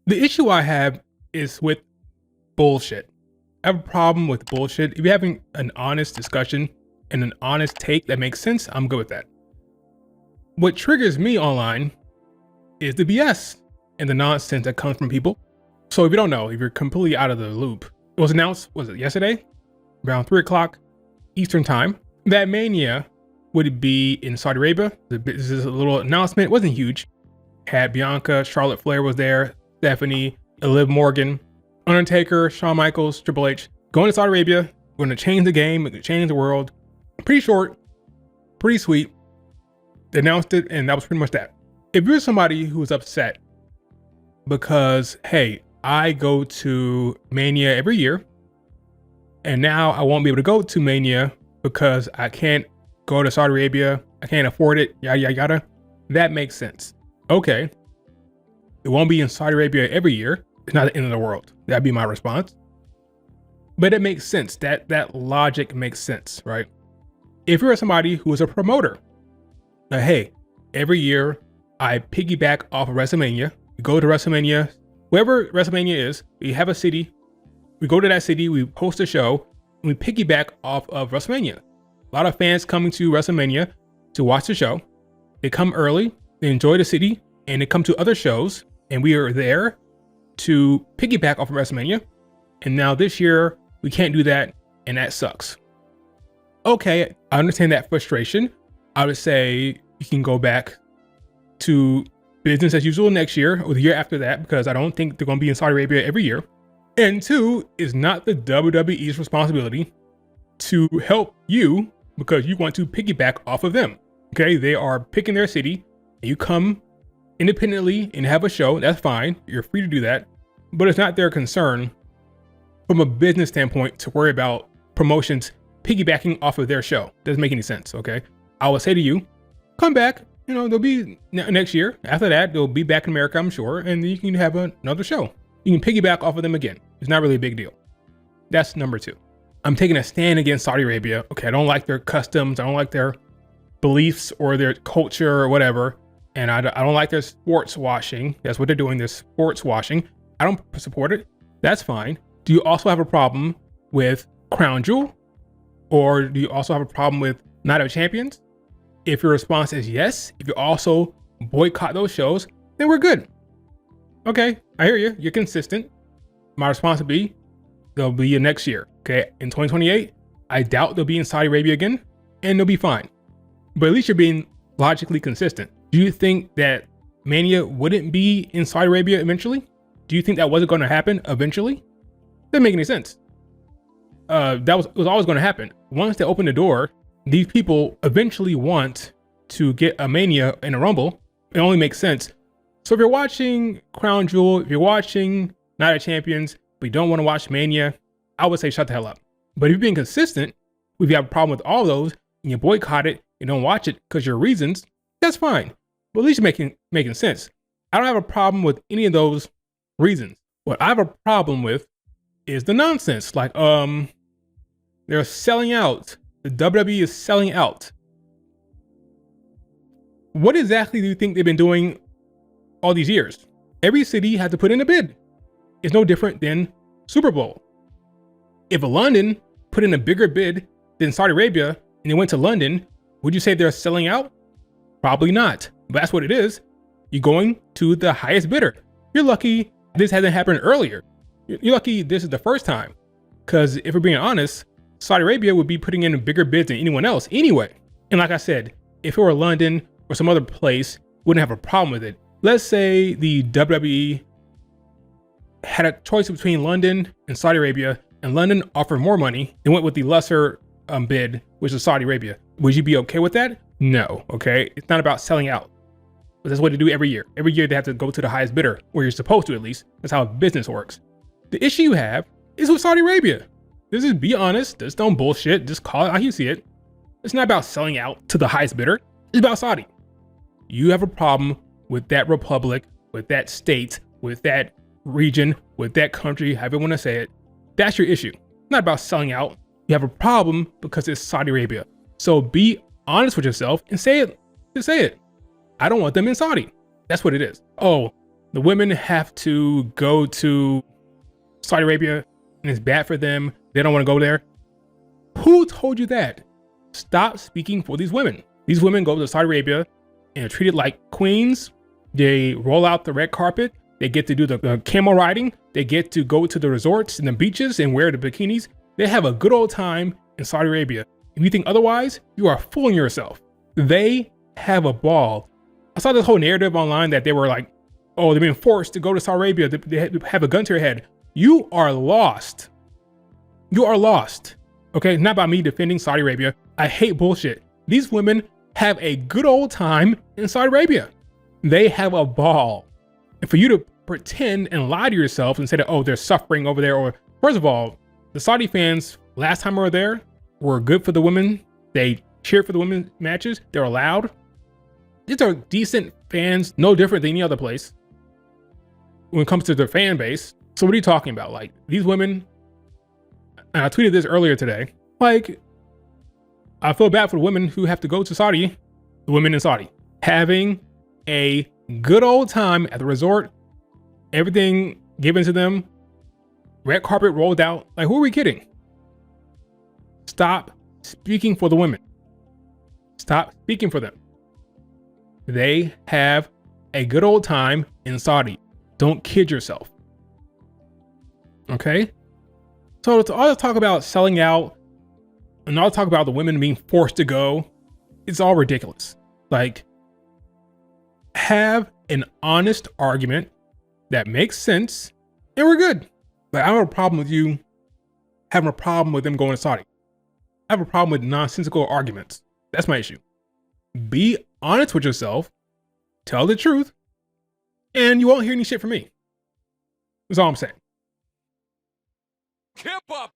The issue I have is with bullshit. I have a problem with bullshit. If you're having an honest discussion and an honest take that makes sense, I'm good with that. What triggers me online is the BS and the nonsense that comes from people. So if you don't know, if you're completely out of the loop, it was announced, was it yesterday? Around 3 o'clock Eastern time, that Mania would be in Saudi Arabia. This is a little announcement. It wasn't huge. Had Bianca, Charlotte Flair was there, Stephanie, Liv Morgan, Undertaker, Shawn Michaels, Triple H. Going to Saudi Arabia. We're going to change the game. We're going to change the world. Pretty short, pretty sweet. They announced it, and that was pretty much that. If you're somebody who's upset because, hey, I go to Mania every year, and now I won't be able to go to Mania because I can't go to Saudi Arabia, I can't afford it, yada, yada, yada. That makes sense. Okay. It won't be in Saudi Arabia every year. It's not the end of the world. That'd be my response. But it makes sense. That logic makes sense, right? If you're somebody who is a promoter, hey, every year I piggyback off of WrestleMania. We go to WrestleMania, wherever WrestleMania is, we have a city. We go to that city, we host a show, and we piggyback off of WrestleMania. A lot of fans coming to WrestleMania to watch the show. They come early, they enjoy the city, and they come to other shows, and we are there to piggyback off of WrestleMania. And now this year, we can't do that, and that sucks. Okay, I understand that frustration. I would say you can go back to business as usual next year or the year after that, because I don't think they're going to be in Saudi Arabia every year. And two, it's not the WWE's responsibility to help you because you want to piggyback off of them. Okay, they are picking their city, and you come independently and have a show. That's fine. You're free to do that. But it's not their concern from a business standpoint to worry about promotions piggybacking off of their show. Doesn't make any sense. Okay, I would say to you, come back. You know, they'll be next year. After that, they'll be back in America, I'm sure, and you can have another show. You can piggyback off of them again. It's not really a big deal. That's number two. I'm taking a stand against Saudi Arabia. Okay, I don't like their customs. I don't like their beliefs or their culture or whatever. And I don't like their sports washing. That's what they're doing. They're sports washing. I don't support it. That's fine. Do you also have a problem with Crown Jewel? Or do you also have a problem with Night of Champions? If your response is yes, if you also boycott those shows, then we're good. Okay, I hear you. You're consistent. My response would be, they'll be next year. Okay, in 2028, I doubt they'll be in Saudi Arabia again, and they'll be fine. But at least you're being logically consistent. Do you think that Mania wouldn't be in Saudi Arabia eventually? Do you think that wasn't going to happen eventually? Doesn't make any sense. It was always going to happen. Once they open the door, these people eventually want to get a Mania and a Rumble. It only makes sense. So if you're watching Crown Jewel, if you're watching Night of Champions, but you don't want to watch Mania, I would say shut the hell up. But if you're being consistent, if you have a problem with all those and you boycott it and don't watch it because your reasons, that's fine. But at least you're making sense. I don't have a problem with any of those reasons. What I have a problem with is the nonsense. Like, they're selling out. The WWE is selling out. What exactly do you think they've been doing all these years? Every city had to put in a bid. It's no different than Super Bowl. If London put in a bigger bid than Saudi Arabia and they went to London, would you say they're selling out? Probably not. But that's what it is. You're going to the highest bidder. You're lucky this hasn't happened earlier. You're lucky this is the first time. Because if we're being honest, Saudi Arabia would be putting in bigger bids than anyone else anyway. And like I said, if it were London or some other place, wouldn't have a problem with it. Let's say the WWE had a choice between London and Saudi Arabia, and London offered more money and went with the lesser bid, which is Saudi Arabia. Would you be okay with that? No, okay? It's not about selling out. But that's what they do every year. Every year they have to go to the highest bidder, or you're supposed to at least. That's how business works. The issue you have is with Saudi Arabia. Just be honest, just don't bullshit, just call it how you see it. It's not about selling out to the highest bidder. It's about Saudi. You have a problem with that republic, with that state, with that region, with that country, however you want to say it. That's your issue. Not about selling out. You have a problem because it's Saudi Arabia. So be honest with yourself and say it. Just say it. I don't want them in Saudi. That's what it is. Oh, the women have to go to Saudi Arabia and it's bad for them. They don't want to go there. Who told you that? Stop speaking for these women. These women go to Saudi Arabia and are treated like queens. They roll out the red carpet. They get to do the camel riding. They get to go to the resorts and the beaches and wear the bikinis. They have a good old time in Saudi Arabia. If you think otherwise, you are fooling yourself. They have a ball. I saw this whole narrative online that they were like, oh, they're being forced to go to Saudi Arabia. They have a gun to your head. You are lost. You are lost. Okay, not by me defending Saudi Arabia. I hate bullshit. These women have a good old time in Saudi Arabia. They have a ball. And for you to pretend and lie to yourself and say that, oh, they're suffering over there. Or first of all, the Saudi fans, last time we were there, were good for the women. They cheered for the women's matches. They're loud. These are decent fans, no different than any other place when it comes to their fan base. So what are you talking about? Like, these women, and I tweeted this earlier today, like, I feel bad for the women who have to go to Saudi, the women in Saudi, having a good old time at the resort, everything given to them, red carpet rolled out. Like, who are we kidding? Stop speaking for the women. Stop speaking for them. They have a good old time in Saudi. Don't kid yourself. Okay? So to all the talk about selling out and all the talk about the women being forced to go, it's all ridiculous. Like, have an honest argument that makes sense and we're good. Like, I don't have a problem with you having a problem with them going to Saudi. I have a problem with nonsensical arguments. That's my issue. Be honest with yourself, tell the truth, and you won't hear any shit from me. That's all I'm saying. Keep up!